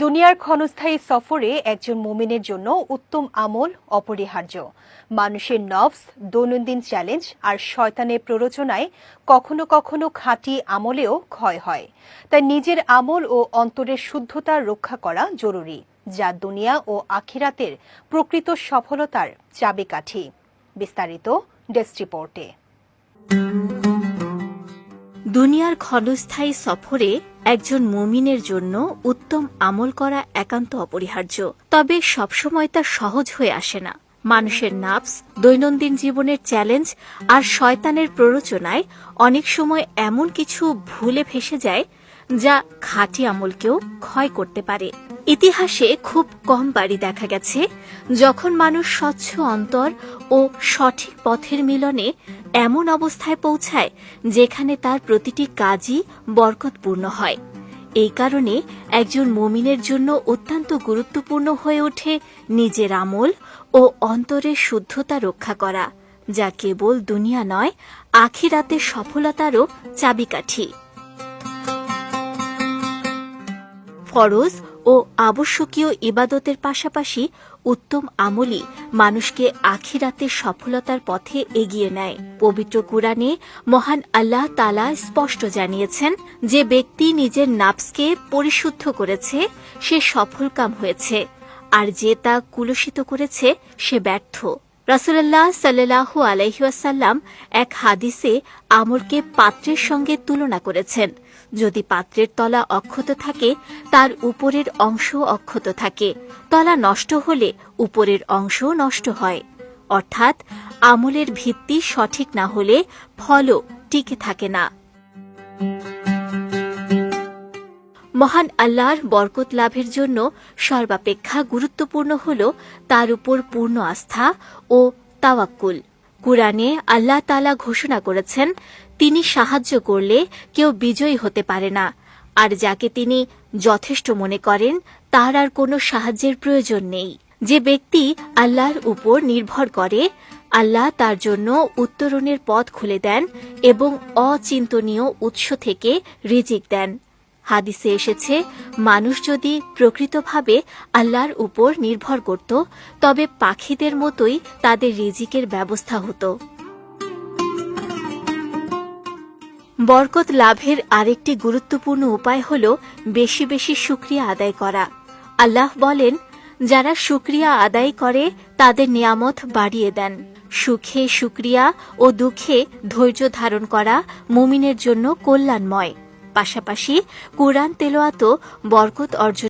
দুনিয়ার ক্ষণস্থায়ী সফরে একজন মুমিনের জন্য উত্তম আমল অপরিহার্য। মানুষের নফস, দৈনন্দিন চ্যালেঞ্জ আর শয়তানের প্ররোচনায় কখনো কখনো খাঁটি আমলেও ক্ষয় হয়। তাই নিজের আমল ও অন্তরের শুদ্ধতা রক্ষা করা জরুরি, যা দুনিয়া ও আখিরাতের প্রকৃত সফলতার চাবিকাঠি। বিস্তারিত ডেস্ক রিপোর্টে। দুনিয়ার ক্ষণস্থায়ী সফরে একজন মুমিনের জন্য উত্তম আমল করা একান্ত অপরিহার্য। তবে সবসময় তা সহজ হয়ে আসে না। মানুষের নাফস, দৈনন্দিন জীবনের চ্যালেঞ্জ আর শয়তানের প্ররোচনায় অনেক সময় এমন কিছু ভুলে ভেসে যায় যা খাঁটি আমলকেও ক্ষয় করতে পারে। ইতিহাসে খুব কম বারই দেখা গেছে যখন মানুষ স্বচ্ছ অন্তর ও সঠিক পথের মিলনে এমন অবস্থায় পৌঁছায় যেখানে তার প্রতিটি কাজই বরকতপূর্ণ হয়। এই কারণে একজন মুমিনের জন্য অত্যন্ত গুরুত্বপূর্ণ হয়ে ওঠে নিজের আমল ও অন্তরের শুদ্ধতা রক্ষা করা, যা কেবল দুনিয়া নয়, আখিরাতের সফলতারও চাবিকাঠি। ফরজ ও আবশ্যকীয় ইবাদতের পাশাপাশি উত্তম আমলই মানুষকে আখিরাতের সফলতার পথে এগিয়ে নেয়। পবিত্র কুরআনে মহান আল্লাহ তাআলা স্পষ্ট জানিয়েছেন, যে ব্যক্তি নিজের নাফসকে পরিশুদ্ধ করেছে সে সফলকাম হয়েছে, আর যে তা কুলুষিত করেছে সে ব্যর্থ। রাসূলুল্লাহ সাল্লাল্লাহু আলাইহি ওয়াসাল্লাম এক হাদিসে আমলকে পাত্রের সঙ্গে তুলনা করেছেন। যদি পাত্রের তলা অক্ষত থাকে, তার উপরের অংশ অক্ষত থাকে। তলা নষ্ট হলে উপরের অংশ নষ্ট হয়। অর্থাৎ আমলের ভিত্তি সঠিক না হলে ফলও টিকে থাকে না। মহান আল্লাহর বরকত লাভের জন্য সর্বাপেক্ষা গুরুত্বপূর্ণ হল তার উপর পূর্ণ আস্থা ও তাওয়াক্কুল। কুরআনে আল্লাহ তাআলা ঘোষণা করেছেন, তিনি সাহায্য করলে কেউ বিজয়ী হতে পারে না, আর যাকে তিনি যথেষ্ট মনে করেন তার আর কোনো সাহায্যের প্রয়োজন নেই। যে ব্যক্তি আল্লাহর উপর নির্ভর করে, আল্লাহ তার জন্য উত্তরণের পথ খুলে দেন এবং অচিন্তনীয় উৎস থেকে রিজিক দেন। হাদিসে এসেছে, মানুষ যদি প্রকৃতভাবে আল্লাহর উপর নির্ভর করত, তবে পাখিদের মতোই তাদের রিজিকের ব্যবস্থা হতো। বরকত লাভের আরেকটি গুরুত্বপূর্ণ উপায় হল বেশি বেশি শুকরিয়া আদায় করা। আল্লাহ বলেন, যারা শুকরিয়া আদায় করে তাদের নিয়ামত বাড়িয়ে দেন। সুখে শুকরিয়া ও দুঃখে ধৈর্য ধারণ করা মুমিনের জন্য কল্যাণময়। পাশাপাশি কুরআন তেলাওয়াতও বরকত অর্জন